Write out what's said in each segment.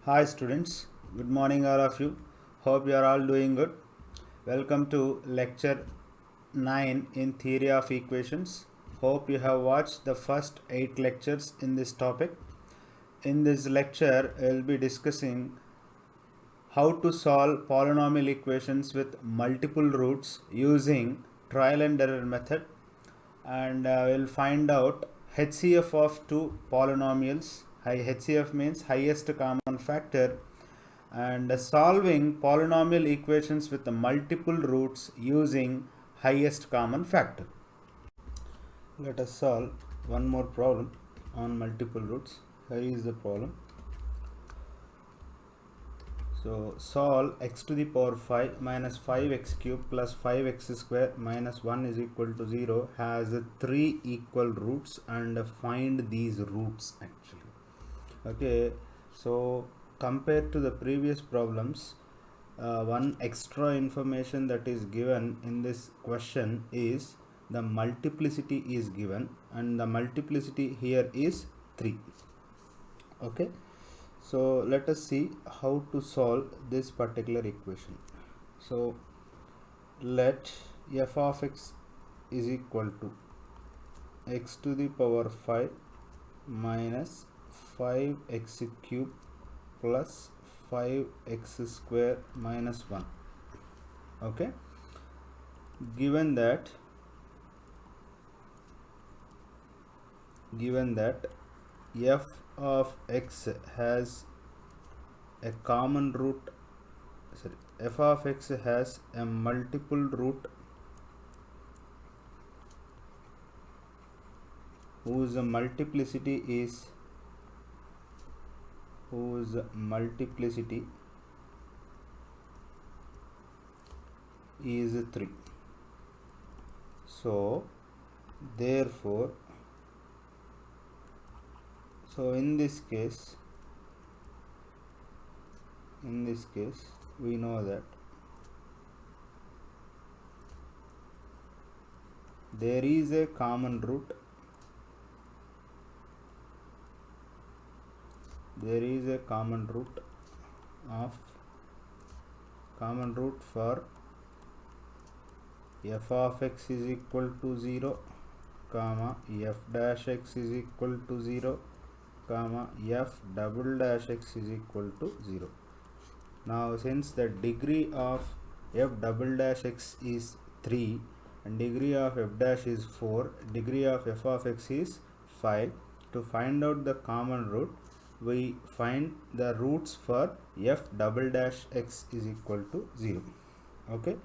Hi students, good morning all of you. Hope you are all doing good. Welcome to lecture 9 in theory of equations. Hope you have watched the first 8 lectures in this topic. In this lecture, I will be discussing how to solve polynomial equations with multiple roots using trial and error method, and we'll find out HCF of two polynomials. HCF means highest common factor, and solving polynomial equations with the multiple roots using highest common factor. Let us solve one more problem on multiple roots. Here is the problem. So solve x to the power 5 minus 5x cube plus 5x square minus 1 is equal to 0 has 3 equal roots, and find these roots actually. Okay, so compared to the previous problems, one extra information that is given in this question is the multiplicity is given, and the multiplicity here is 3. Okay, so let us see how to solve this particular equation. So let f of x is equal to x to the power 5 minus 5x cube plus 5x square minus 1. Okay, given that f of x has a common root, f of x has a multiple root whose multiplicity is 3. So therefore, in this case we know that there is a common root for f of x is equal to 0, comma f dash x is equal to 0, comma f double dash x is equal to 0. Now since the degree of f double dash x is 3 and degree of f dash is 4, degree of f of x is 5, to find out the common root we find the roots for f double dash x is equal to 0. Okay,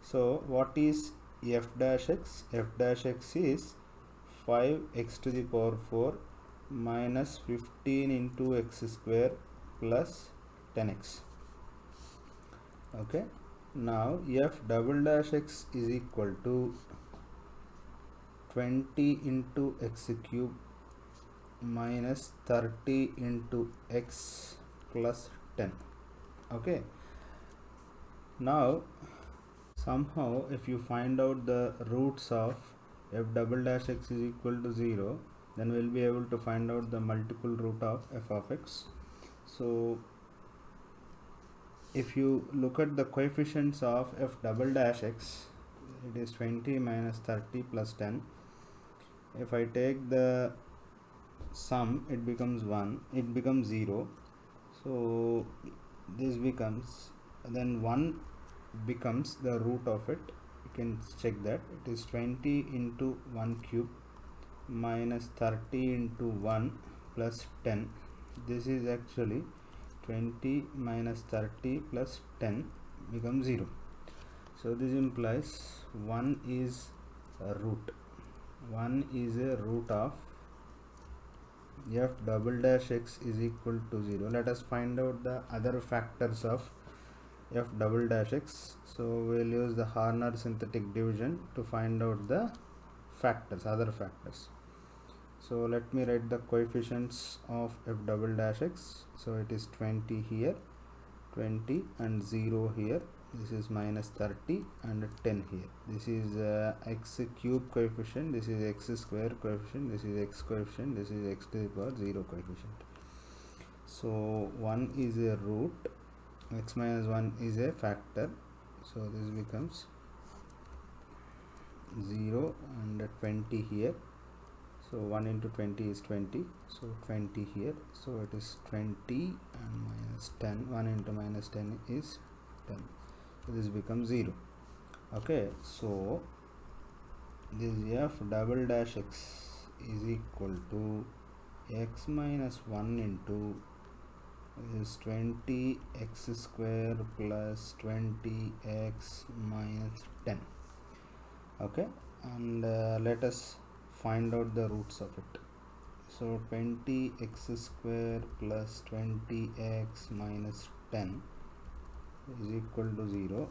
so what is f dash x? F dash x is 5x to the power 4 minus 15 into x square plus 10x. Okay, now f double dash x is equal to 20 into x cube minus 30 into x plus 10. Okay, now somehow if you find out the roots of f double dash x is equal to 0, then we'll be able to find out the multiple root of f of x. So if you look at the coefficients of f double dash x, it is 20 minus 30 plus 10. If I take the sum, it becomes 0. So this becomes, then 1 becomes the root of it. You can check that it is 20 into 1 cube minus 30 into 1 plus 10. This is actually 20 minus 30 plus 10 becomes 0. So this implies 1 is a root. 1 is a root of f double dash x is equal to 0. Let us find out the other factors of f double dash x. So we'll use the Horner synthetic division to find out the other factors. So let me write the coefficients of f double dash x. So it is 20 here, 20 and 0 here. This is minus 30 and 10 here. This is x cube coefficient, this is x square coefficient, this is x coefficient, this is x to the power 0 coefficient. So 1 is a root, x minus 1 is a factor, so this becomes 0 and 20 here. So 1 into 20 is 20, so 20 here, so it is 20 and minus 10. 1 into minus 10 is 10, so this becomes 0. Okay, so this f double dash x is equal to x minus 1 into is 20x square plus 20x minus 10. Okay, and let us find out the roots of it. So 20x square plus 20x minus 10 is equal to 0.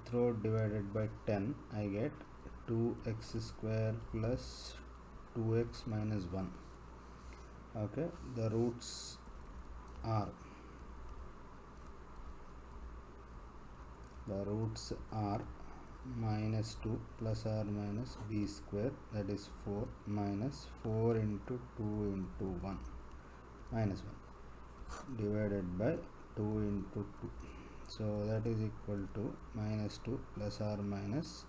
Throw divided by 10, I get 2x square plus 2x minus 1. Okay, the roots are minus 2 plus or minus b square, that is 4, minus 4 into 2 into 1 minus 1 divided by 2 into 2, so that is equal to minus 2 plus or minus,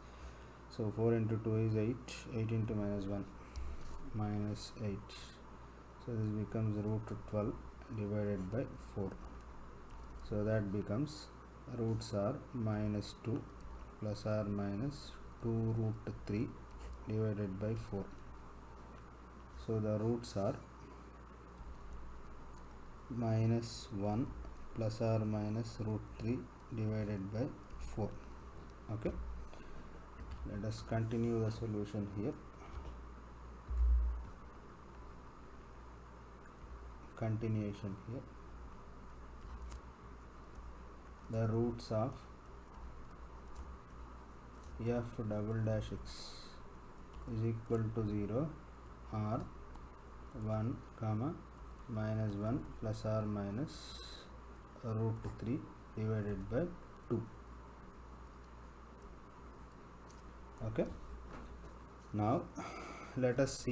so 4 into 2 is 8, 8 into minus 1 minus 8, so this becomes root 12 divided by 4, so that becomes roots are minus 2 plus or minus 2 root 3 divided by 4, so the roots are minus 1 plus or minus root 3 divided by 4. Okay, let us continue the solution here. Continuation here. The roots of f double dash x is equal to 0 are 1 comma minus 1 plus or minus root 3 divided by 2. Okay, now let us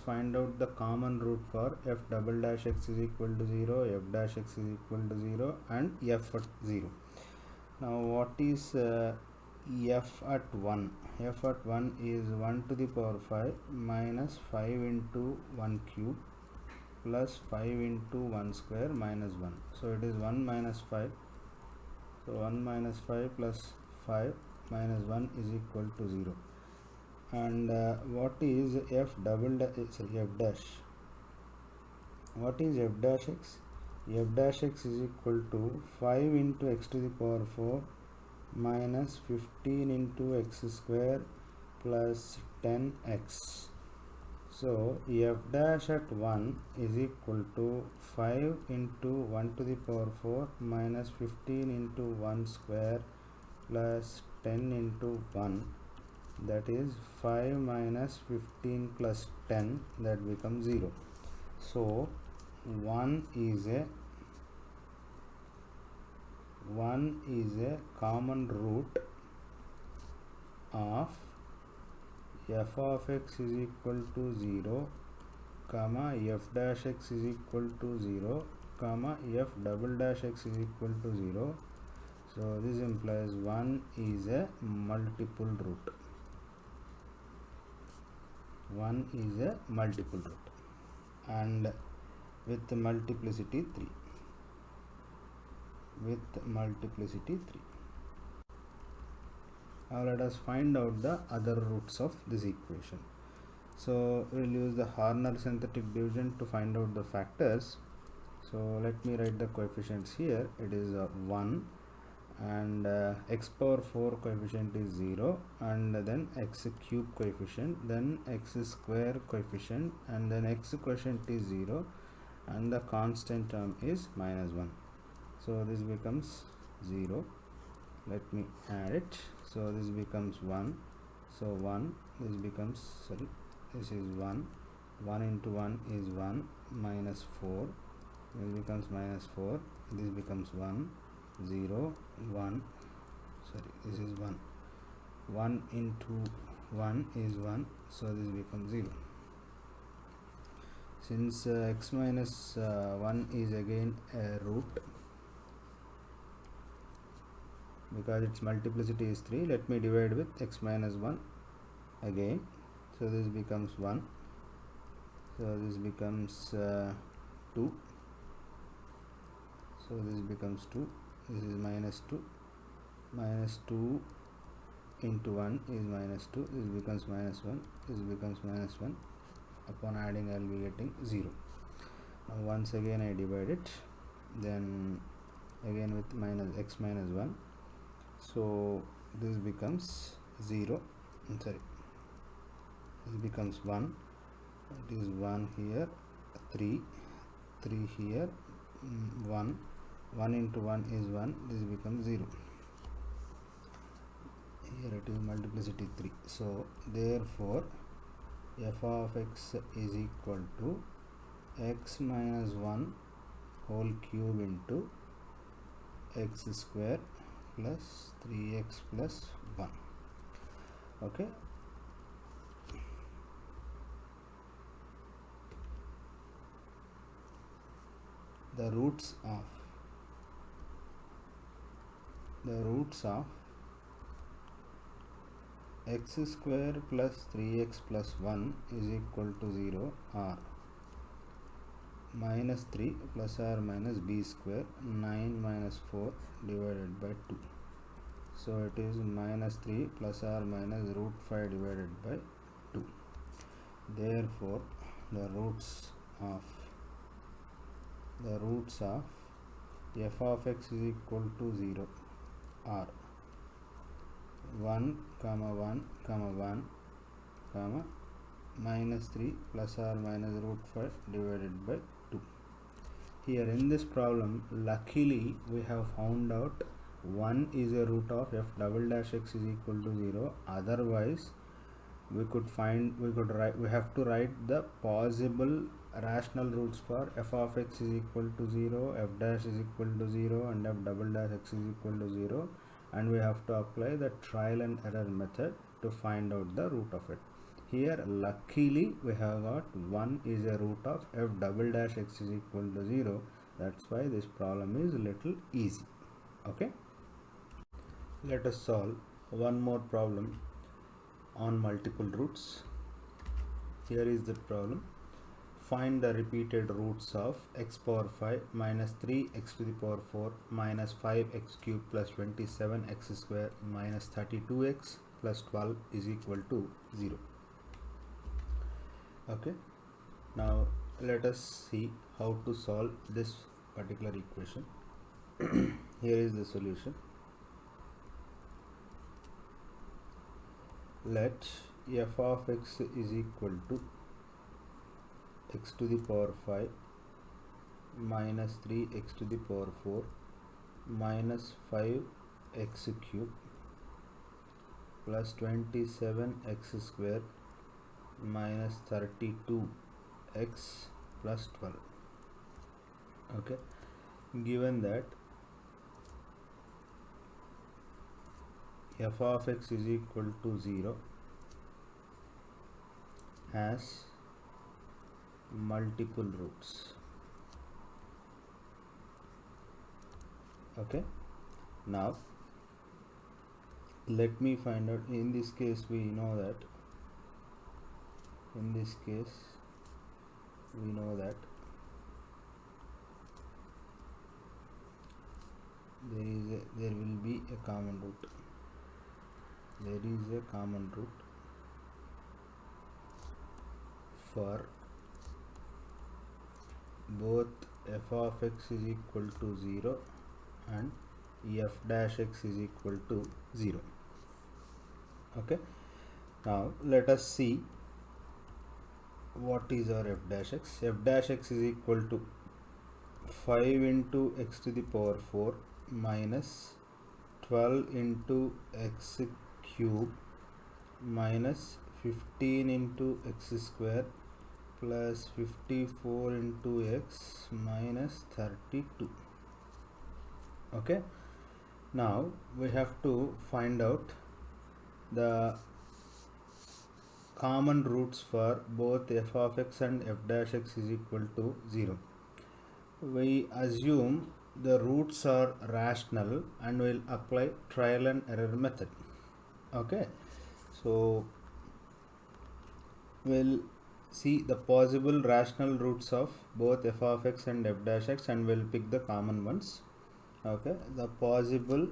find out the common root for f double dash x is equal to 0, f dash x is equal to 0 and f at 0. Now what is f at 1? F at 1 is 1 to the power 5 minus 5 into 1 cube plus 5 into 1 square minus 1, so it is 1 minus 5, so 1 minus 5 plus 5 minus 1 is equal to 0. And what is f double f dash? What is f dash x? F dash x is equal to 5 into x to the power 4 minus 15 into x square plus 10x. So f dash at 1 is equal to 5 into 1 to the power 4 minus 15 into 1 square plus 10 into 1, that is 5 minus 15 plus 10, that becomes 0. So 1 is a common root of f of x is equal to 0 comma f dash x is equal to 0 comma f double dash x is equal to 0. So this implies 1 is a multiple root. 1 is a multiple root and with multiplicity 3. Now let us find out the other roots of this equation. So we will use the Horner synthetic division to find out the factors. So let me write the coefficients here. It is 1 and x power 4 coefficient is 0, and then x cube coefficient, then x square coefficient, and then x quotient is 0 and the constant term is minus 1. So this becomes 0. Let me add it. So this becomes 1. So 1, this becomes, sorry, this is 1. 1 into 1 is 1 minus 4. This becomes minus 4. This becomes 1. 0, 1, sorry, this is 1. 1 into 1 is 1, so this becomes 0. since x minus 1 is again a root, because its multiplicity is 3, let me divide with x minus 1 again. So this becomes 1, so this becomes 2, so this becomes 2, this is minus 2, minus 2 into 1 is minus 2, this becomes minus 1, this becomes minus 1. Upon adding I will be getting 0. Now once again I divide it, then again with minus x minus 1, so this becomes 0, sorry, this becomes 1, it is 1 here, 3 here, 1 into 1 is 1, this becomes 0. Here it is multiplicity 3, so therefore f of x is equal to x minus 1 whole cube into x square plus 3x plus 1. Okay, the roots of x square plus 3x plus 1 is equal to 0 are minus 3 plus or minus b square, 9 minus 4 divided by 2. So it is minus 3 plus or minus root 5 divided by 2. Therefore the roots of f of x is equal to 0 are 1 comma 1 comma 1 comma minus 3 plus or minus root 5 divided by 2. Here in this problem, luckily we have found out 1 is a root of f double dash x is equal to 0. Otherwise we have to write the possible rational roots for f of x is equal to 0, f dash is equal to 0 and f double dash x is equal to 0, and we have to apply the trial and error method to find out the root of it. Here luckily we have got 1 is a root of f double dash x is equal to 0. That's why this problem is little easy. Okay, let us solve one more problem on multiple roots. Here is the problem. Find the repeated roots of x power 5 minus 3x to the power 4 minus 5x cube plus 27x square minus 32x plus 12 is equal to 0. Okay, now let us see how to solve this particular equation. Here is the solution. Let f of x is equal to x to the power 5 minus 3x to the power 4 minus 5x cube plus 27x square minus 32x plus 12. Okay, given that f of x is equal to 0 has multiple roots. Okay, now let me find out. In this case we know that there will be a common root. There is a common root for both f of x is equal to 0 and f dash x is equal to 0. Okay, now let us see what is our f dash x. F dash x is equal to 5 into x to the power 4 minus 12 into x cube minus 15 into x square plus 54 into x minus 32. Okay, now we have to find out the common roots for both f of x and f dash x is equal to 0. We assume the roots are rational and will apply trial and error method. Okay, so we'll see the possible rational roots of both f of x and f dash x and we'll pick the common ones. Okay, the possible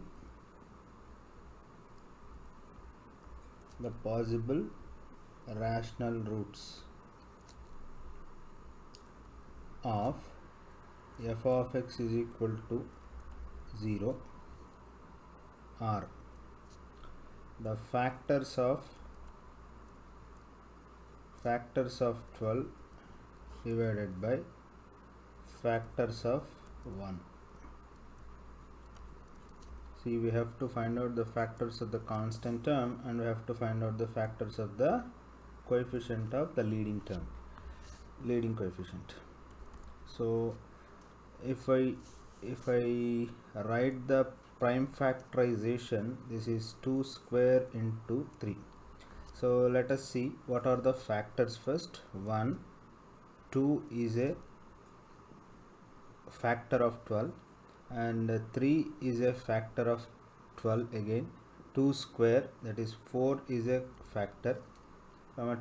rational roots of f of x is equal to 0 are the factors of 12 divided by factors of 1. See, we have to find out the factors of the constant term and we have to find out the factors of the coefficient of the leading coefficient. So if I write the prime factorization, this is 2 square into 3. So let us see what are the factors first. 1, 2 is a factor of 12 and 3 is a factor of 12 again. 2 square, that is 4, is a factor.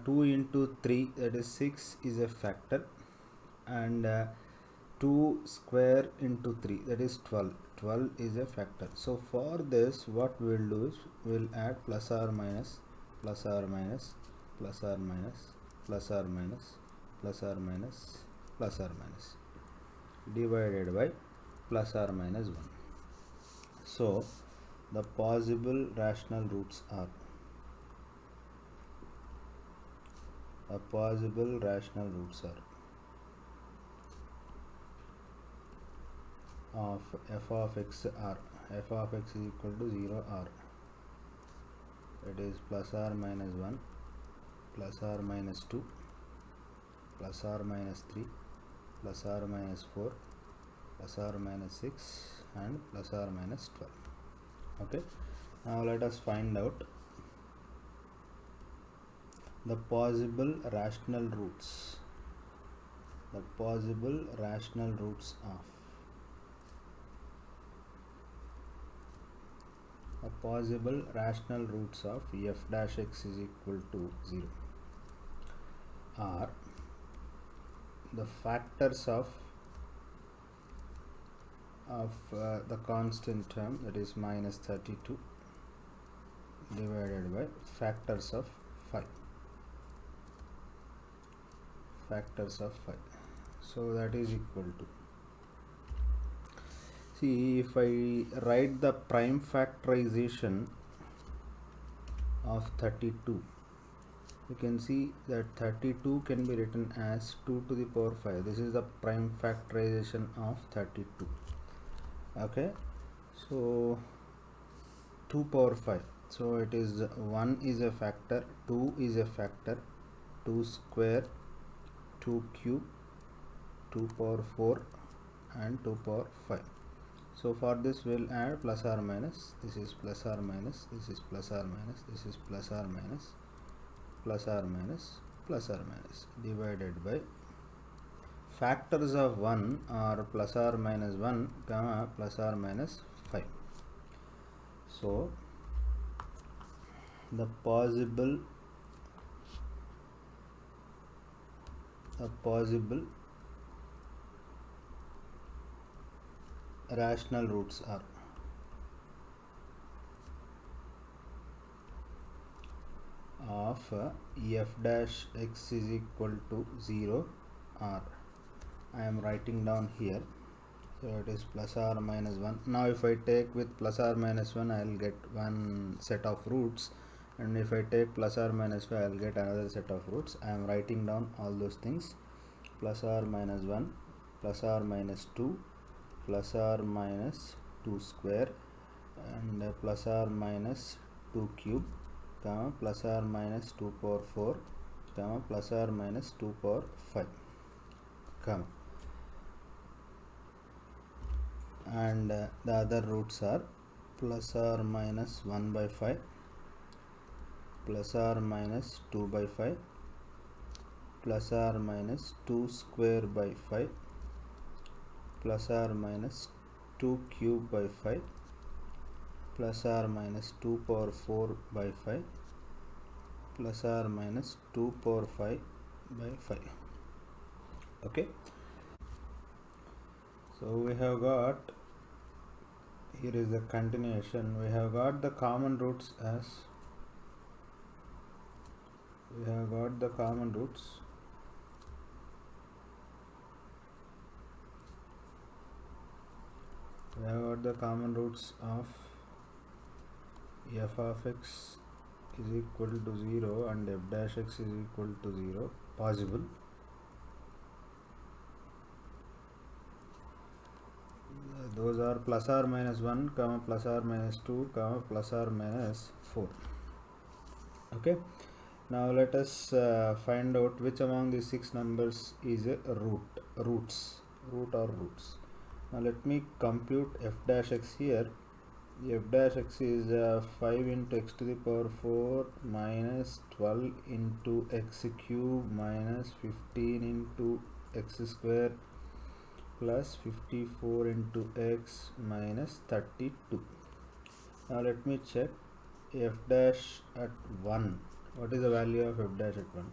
2 into 3, that is 6, is a factor, and 2 square into 3, that is 12 is a factor. So for this, what we will do is we will add plus or minus, plus or minus, plus or minus, plus or minus, plus or minus, plus or minus, divided by plus or minus 1. So the possible rational roots are of f of x are f of x is equal to 0 are, it is plus or minus 1, plus or minus 2, plus or minus 3, plus or minus 4, plus or minus 6, and plus or minus 12. Okay, now let us find out the possible rational roots of f dash x is equal to 0 are the factors of the constant term, that is minus 32, divided by factors of 5. So that is equal to, see, if I write the prime factorization of 32, you can see that 32 can be written as 2 to the power 5. This is the prime factorization of 32. Okay, so 2 power 5, so it is 1 is a factor, 2 is a factor, 2 square, 2 cube, 2 power 4, and 2 power 5. So for this we'll add plus or minus, this is plus or minus, this is plus or minus, this is plus or minus, plus or minus, plus or minus, divided by factors of 1 are plus or minus 1, comma, plus or minus 5. So the possible rational roots are of f dash x is equal to 0 are, I am writing down here, so it is plus or minus 1. Now if I take with plus or minus 1, I will get one set of roots, and if I take plus or minus 5, I will get another set of roots. I am writing down all those things: plus or minus 1, plus or minus 2, plus or minus 2 square, and plus or minus 2 cube, comma, plus or minus 2 power 4, comma, plus or minus 2 power 5, comma, and the other roots are plus or minus 1 by 5, plus or minus 2 by 5, plus or minus 2 square by 5 plus or minus 2 cube by 5 plus or minus 2 power 4 by 5 plus or minus 2 power 5 by 5. Okay, so we have got, here is the continuation, we have got the common roots as, we have got the common roots of f of x is equal to 0 and f dash x is equal to 0 possible. Those are plus or minus 1, comma plus or minus 2, comma plus or minus 4. Okay, now let us find out which among these 6 numbers is a root or roots. Now let me compute f dash x here. F dash x is 5 into x to the power 4 minus 12 into x cube minus 15 into x square plus 54 into x minus 32. Now let me check f dash at 1. What is the value of f dash at 1?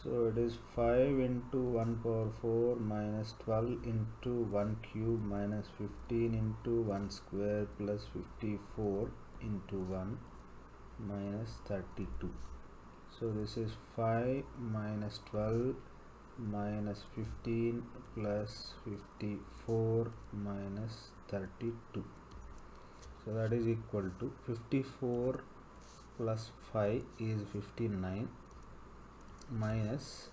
So it is 5 into 1 power 4 minus 12 into 1 cube minus 15 into 1 square plus 54 into 1 minus 32. So this is 5 minus 12 minus 15 plus 54 minus 32. So that is equal to 54 plus 5 is 59 minus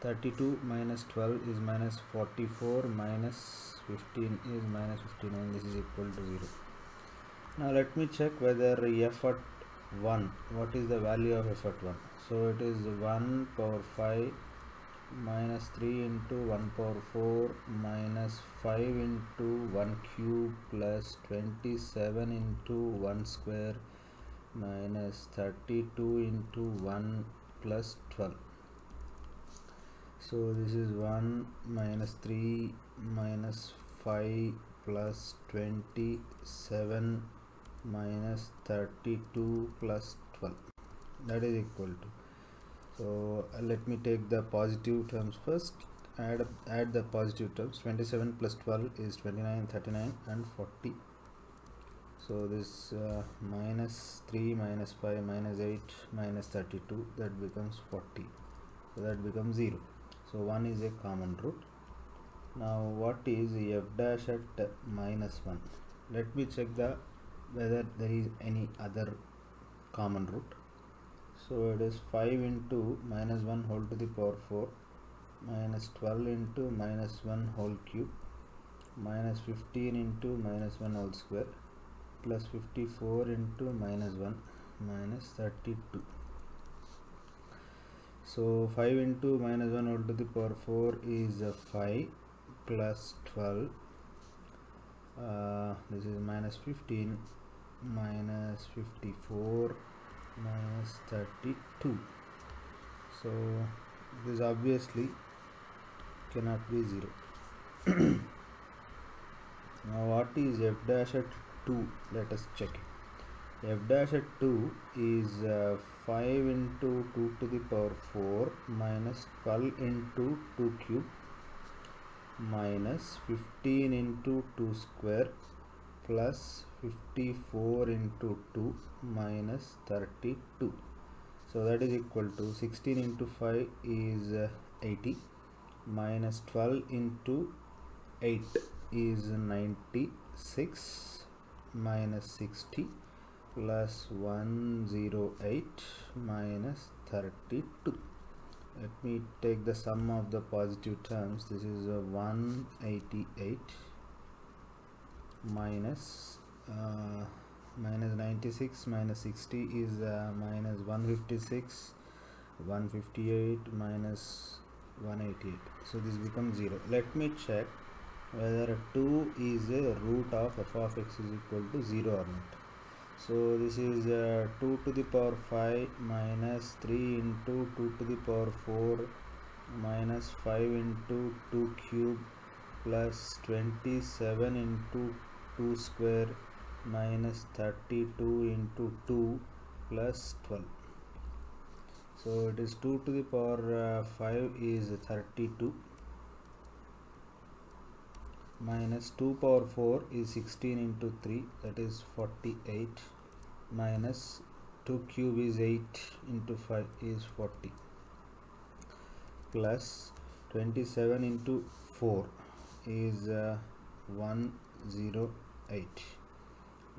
32 minus 12 is minus 44 minus 15 is minus 59. This is equal to 0. Now let me check whether f at 1, what is the value of f at 1? So it is 1 power 5 minus 3 into 1 power 4 minus 5 into 1 cube plus 27 into 1 square minus 32 into 1 plus 12. So this is 1 minus 3 minus 5 plus 27 minus 32 plus 12. That is equal to. So let me take the positive terms first. Add the positive terms. 27 plus 12 is 29, 39 and 40. So this minus 3 minus 5 minus 8 minus 32, that becomes 40. So that becomes 0. So 1 is a common root. Now what is f dash at minus 1? Let me check whether there is any other common root. So it is 5 into minus 1 whole to the power 4 minus 12 into minus 1 whole cube minus 15 into minus 1 whole square plus 54 into minus 1 minus 32. So 5 into minus 1 whole to the power 4 is 5 plus 12. This is minus 15 minus 54 minus 32. So this obviously cannot be 0. Now what is f dash at 2? Let us check it. F dash at 2 is 5 into 2 to the power 4 minus 12 into 2 cube minus 15 into 2 square plus 54 into 2 minus 32. So that is equal to 16 into 5 is 80 minus 12 into 8 is 96 minus 60 plus 108 minus 32. Let me take the sum of the positive terms. This is 188 minus minus 96 minus 60 is minus 156, 158 minus 188. So this becomes 0. Let me check whether 2 is a root of f of x is equal to 0 or not. So this is 2 to the power 5 minus 3 into 2 to the power 4 minus 5 into 2 cube plus 27 into 2 square minus 32 into 2 plus 12. So it is 2 to the power 5 is 32 minus 2 power 4 is 16 into 3, that is 48, minus 2 cube is 8 into 5 is 40, plus 27 into 4 is 108,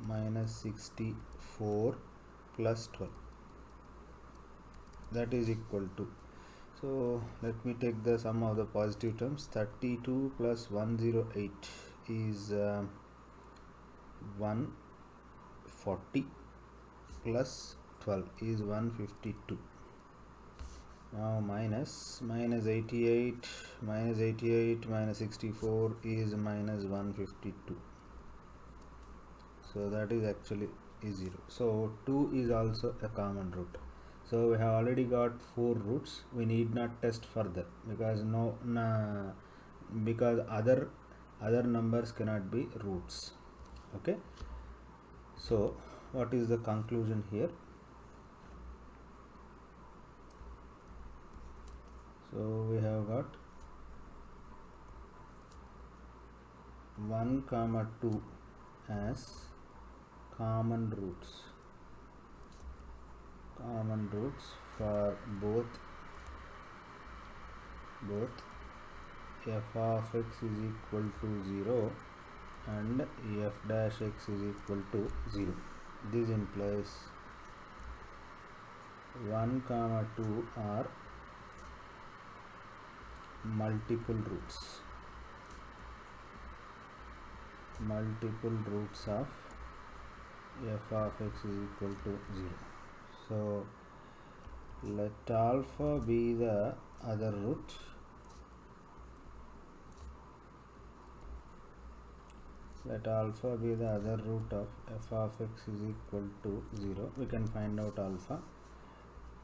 minus 64 plus 12, that is equal to, so let me take the sum of the positive terms. 32 plus 108 is 140 plus 12 is 152. Now minus 88 minus 64 is minus 152. So that is actually is 0. So 2 is also a common root. So we have already got 4 roots. We need not test further because because other numbers cannot be roots. Okay. So what is the conclusion here? So we have got 1, 2 as common roots for both f of x is equal to 0 and f dash x is equal to 0. This implies 1, 2 are multiple roots of f of x is equal to 0. So let alpha be the other root, of f of x is equal to 0. We can find out alpha.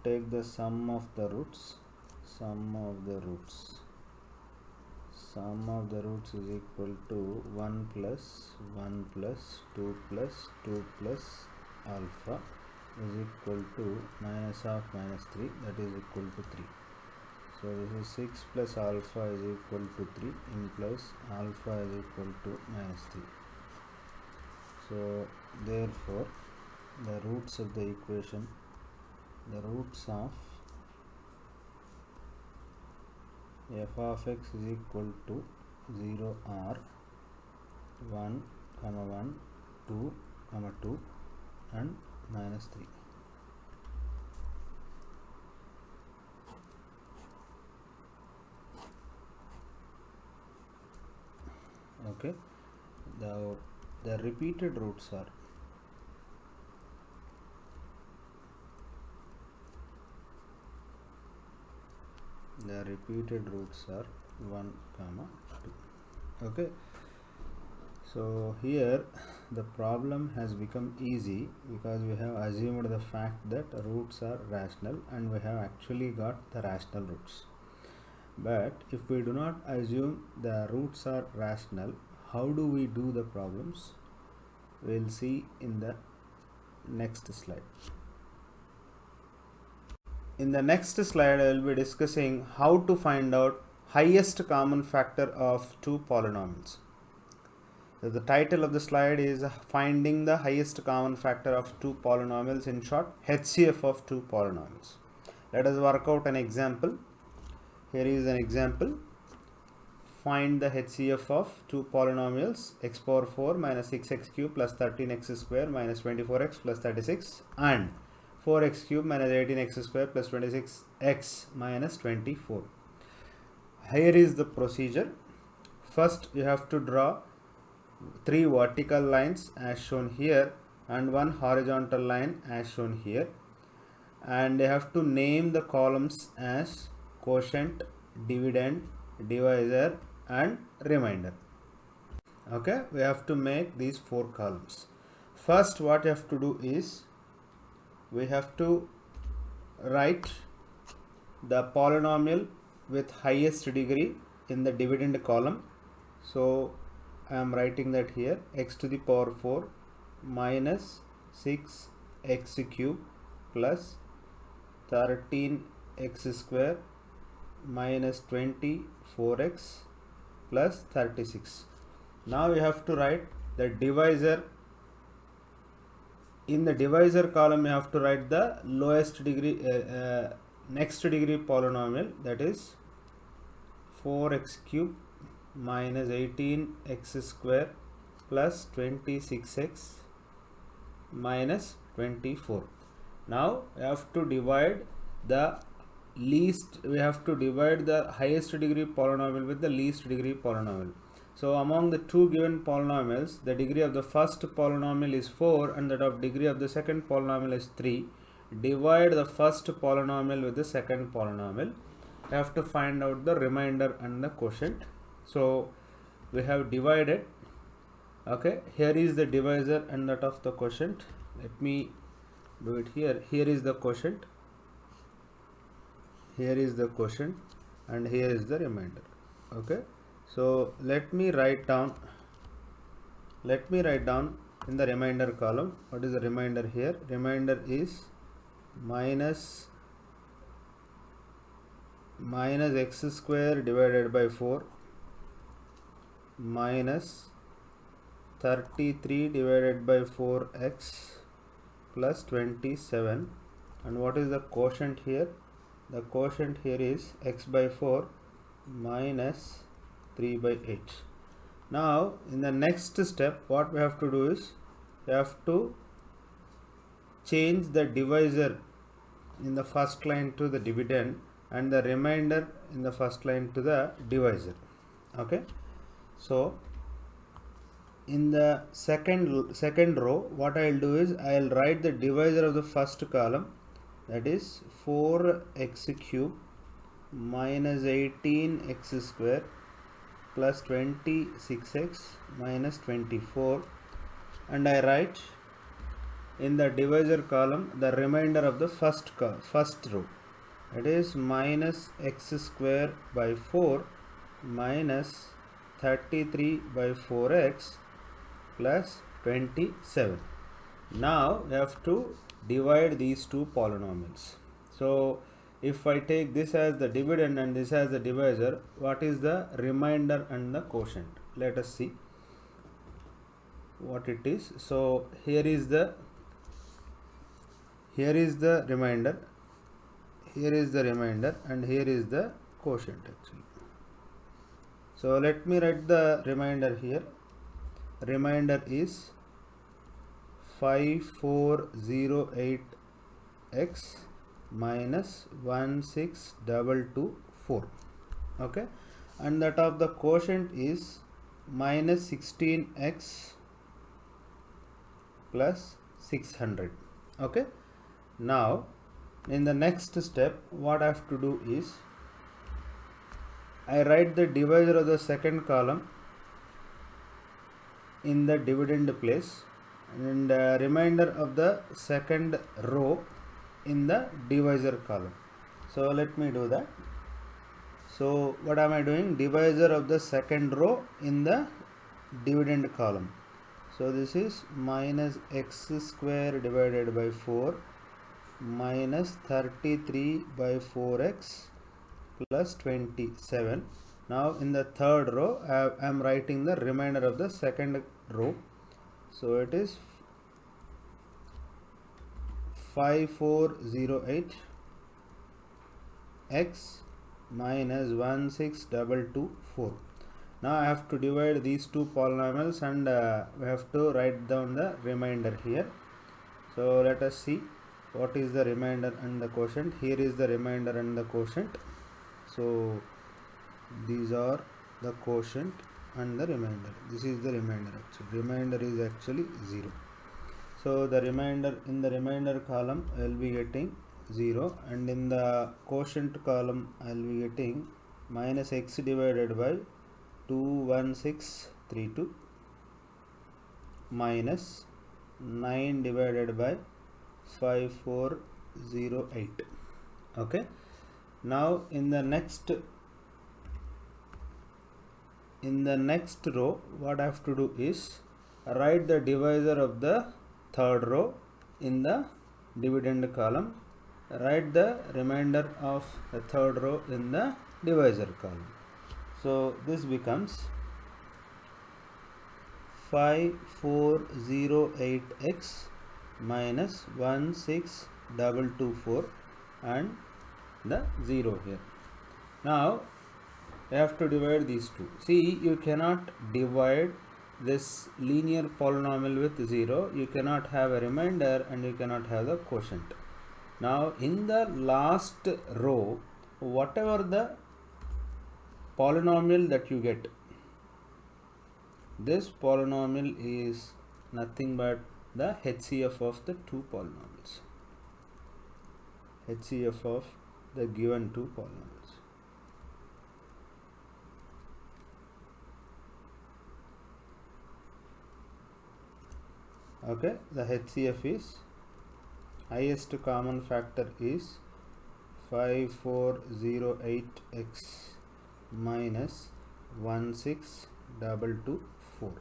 Take the sum of the roots. Sum of the roots is equal to 1 plus 1 plus 2 plus 2 plus alpha is equal to minus of minus 3, that is equal to 3. So this is 6 plus alpha is equal to 3, implies alpha is equal to minus 3. So therefore the roots of the equation, the roots of f of x is equal to 0 are 1, 2, 2 and minus 3. Okay, the repeated roots are the repeated roots are 1, 2. Okay, so here the problem has become easy because we have assumed the fact that roots are rational and we have actually got the rational roots. But if we do not assume the roots are rational, how do we do the problems? We will see in the next slide. In the next slide, I will be discussing how to find out highest common factor of two polynomials. So the title of the slide is Finding the Highest Common Factor of Two Polynomials, in short, HCF of two polynomials. Let us work out an example. Here is an example. Find the HCF of two polynomials x power 4 minus 6x cube plus 13x square minus 24x plus 36 and 4x cube minus 18x square plus 26x minus 24. Here is the procedure. First you have to draw 3 vertical lines as shown here and 1 horizontal line as shown here, and you have to name the columns as quotient, dividend, divisor and remainder. Okay, we have to make these 4 columns. first what you have to do is we have to write the polynomial with highest degree in the dividend column. So I am writing that here, x to the power 4 minus 6x cube plus 13x square minus 24x plus 36. Now you have to write the divisor. In the divisor column you have to write the lowest degree next degree polynomial, that is 4x cube minus 18x square plus 26x minus 24. Now we have to divide the highest degree polynomial with the least degree polynomial. So among the two given polynomials, the degree of the first polynomial is 4 and that of degree of the second polynomial is 3. Divide the first polynomial with the second polynomial. You have to find out the remainder and the quotient. So we have divided. Okay, here is the divisor and that of the quotient. Let me do it here. Here is the quotient. Here is the quotient and here is the remainder. Okay, so let me write down in the remainder column. What is the remainder here? Remainder is minus x square divided by 4 minus 33 divided by 4x plus 27. And what is the quotient here? The quotient here is x by 4 minus 3 by 8. Now in the next step what we have to do is we have to change the divisor in the first line to the dividend and the remainder in the first line to the divisor. Okay, so in the second row what I will do is I will write the divisor of the first column, that is 4x cube minus 18x square plus 26x minus 24, and I write in the divisor column the remainder of the first row, it is minus x square by 4 minus 33 by 4x plus 27. Now we have to divide these two polynomials. So if I take this as the dividend and this as the divisor, what is the remainder and the quotient? Let us see what it is. So here is the remainder, here is the remainder, and here is the quotient actually. So let me write the remainder here. Remainder is 5408x minus 16224. Okay, and that of the quotient is minus 16x plus 600. Okay, now in the next step what I have to do is I write the divisor of the second column in the dividend place and remainder of the second row in the divisor column. So let me do that. So what am I doing? Divisor of the second row in the dividend column. So this is minus x square divided by 4 minus 33 by 4x plus 27. Now in the third row I am writing the remainder of the second row. So it is 5408 x minus 16224. Now I have to divide these two polynomials and we have to write down the remainder here. So let us see what is the remainder and the quotient. Here is the remainder and the quotient. So these are the quotient and the remainder. This is the remainder actually. Remainder is actually 0. So the remainder, in the remainder column I will be getting 0, and in the quotient column I will be getting minus x divided by 21632 minus 9 divided by 5408. Okay, now in the next row, what I have to do is write the divisor of the third row in the dividend column, write the remainder of the third row in the divisor column. So this becomes 5408x minus 16224 and the 0 here. Now you have to divide these two. See, you cannot divide this linear polynomial with 0. You cannot have a remainder and you cannot have the quotient. Now in the last row, whatever the polynomial that you get, this polynomial is nothing but the HCF of the two polynomials. HCF of the given two polynomials. Okay, the HCF is highest common factor is 5408x minus 16224.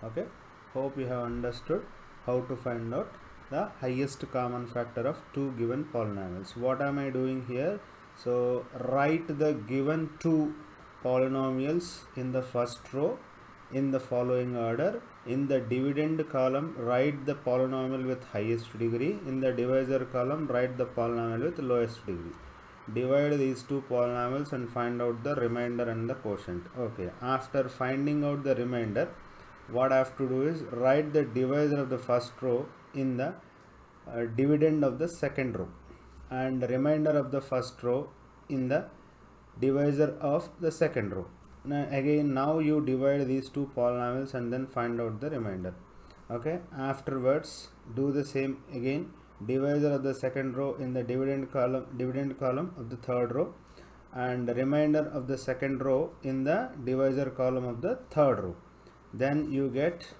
Okay, hope you have understood how to find out the highest common factor of two given polynomials. What am I doing here? So write the given two polynomials in the first row in the following order. In the dividend column, write the polynomial with highest degree. In the divisor column, write the polynomial with lowest degree. Divide these two polynomials and find out the remainder and the quotient. Okay, after finding out the remainder, what I have to do is write the divisor of the first row in the dividend of the second row, and remainder of the first row in the divisor of the second row. Now you divide these two polynomials and then find out the remainder. Okay, afterwards do the same again. Divisor of the second row in the dividend column of the third row, and remainder of the second row in the divisor column of the third row. Then you get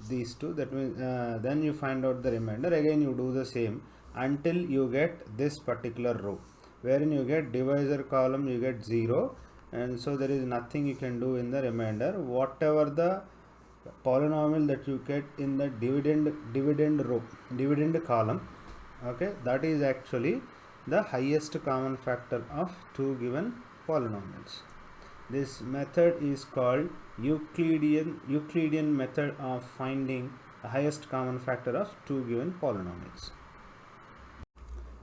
these two, that means then you find out the remainder. Again you do the same until you get this particular row, wherein you get divisor column you get 0, and so there is nothing you can do in the remainder. Whatever the polynomial that you get in the dividend column, okay, that is actually the highest common factor of two given polynomials. This method is called Euclidean method of finding the highest common factor of two given polynomials.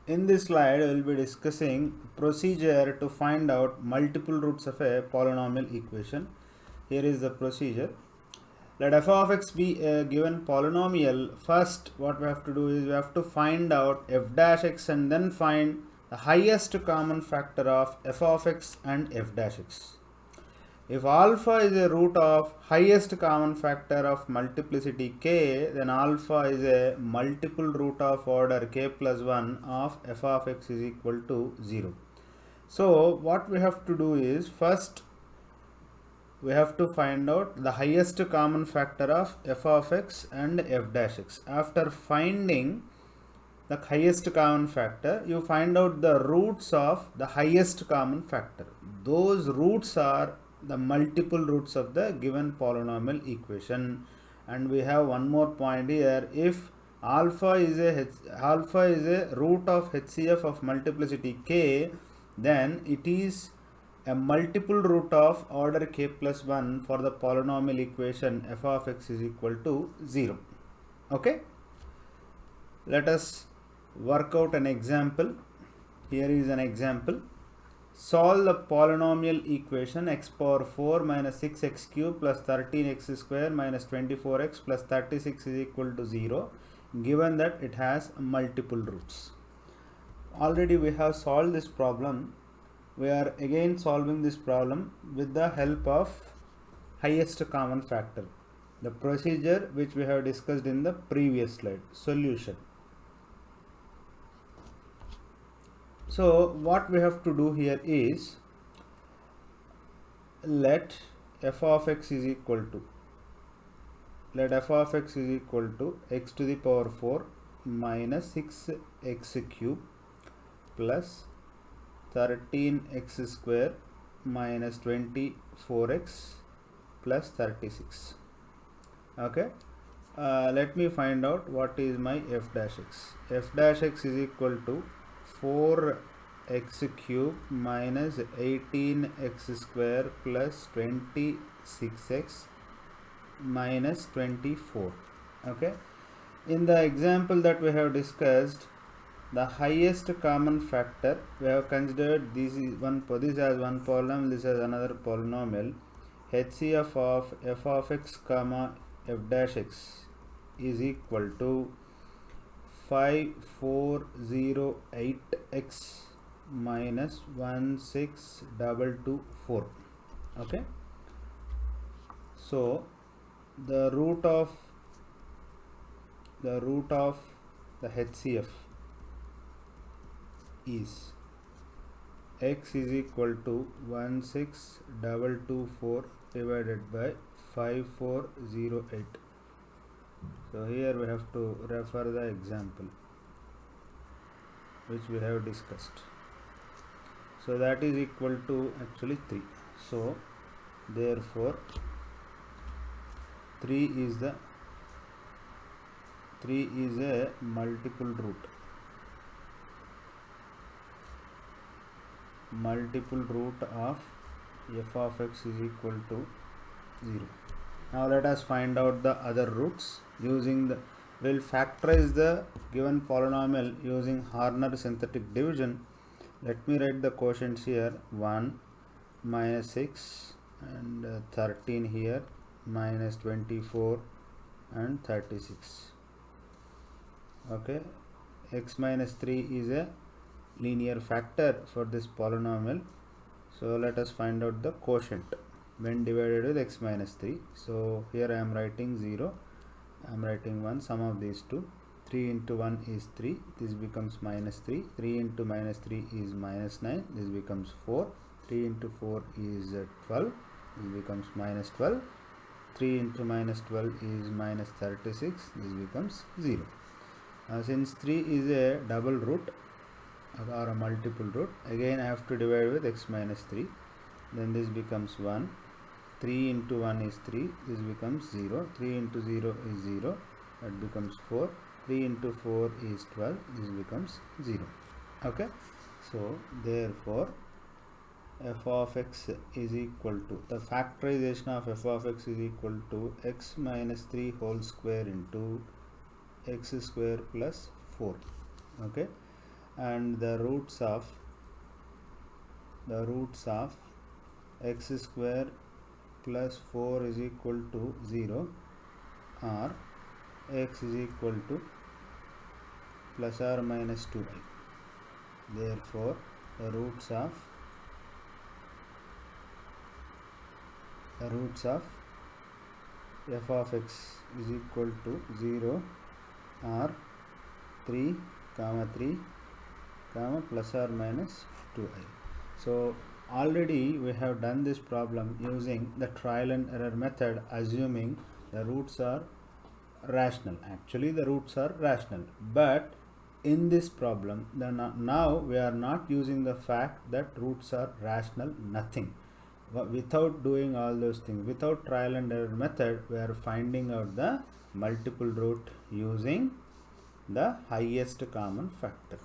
In this slide, I will be discussing procedure to find out multiple roots of a polynomial equation. Here is the procedure. Let f of x be a given polynomial. First, what we have to do is we have to find out f dash x and then find the highest common factor of f of x and f dash x. If alpha is a root of highest common factor of multiplicity k, then alpha is a multiple root of order k plus 1 of f of x is equal to 0. So what we have to do is, first we have to find out the highest common factor of f of x and f dash x. After finding the highest common factor, you find out the roots of the highest common factor. Those roots are the multiple roots of the given polynomial equation. And we have one more point here. If alpha is a root of HCF of multiplicity k, then it is a multiple root of order k plus 1 for the polynomial equation f of x is equal to 0. Okay, let us work out an example. Here is an example. Solve the polynomial equation x power 4 minus 6x cube plus 13x square minus 24x plus 36 is equal to 0, given that it has multiple roots. Already we have solved this problem. We are again solving this problem with the help of highest common factor, the procedure which we have discussed in the previous slide. Solution. So what we have to do here is, let f of x is equal to let f of x is equal to x to the power 4 minus 6x cube plus 13x square minus 24x plus 36. Okay, let me find out what is my f dash x. F dash x is equal to 4x cube minus 18x square plus 26x minus 24. Okay, in the example that we have discussed, the highest common factor we have considered this is this as one polynomial, this as another polynomial. HCF of f of x comma f dash x is equal to 5408x minus 16224. Okay, so the root of the HCF is x is equal to 16224 divided by 5408. So here we have to refer the example which we have discussed. So that is equal to actually 3. So therefore 3 is a multiple root of f of x is equal to 0. Now let us find out the other roots using the, we'll factorize the given polynomial using Horner synthetic division. Let me write the quotients here, 1 minus 6 and 13 here, minus 24 and 36. Okay, x minus 3 is a linear factor for this polynomial. So let us find out the quotient when divided with x minus 3. So here I am writing 0, I am writing 1, sum of these two. 3 into 1 is 3, this becomes minus 3. 3 into minus 3 is minus 9, this becomes 4. 3 into 4 is 12, this becomes minus 12. 3 into minus 12 is minus 36, this becomes 0. Since 3 is a double root or a multiple root, again I have to divide with x minus 3, then this becomes 1. 3 into 1 is 3, this becomes 0. 3 into 0 is 0, that becomes 4. 3 into 4 is 12, this becomes 0. Okay, so therefore f of x is equal to, the factorization of f of x is equal to x minus 3 whole square into x square plus 4. Okay, and the roots of x square plus 4 is equal to 0 or x is equal to plus or minus 2i. Therefore the roots of f of x is equal to 0 or 3 comma 3 comma plus or minus 2i. So already we have done this problem using the trial and error method, assuming the roots are rational. Actually the roots are rational, but in this problem now we are not using the fact that roots are rational, nothing. Without doing all those things, without trial and error method, we are finding out the multiple root using the highest common factor.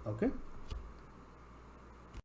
Okay.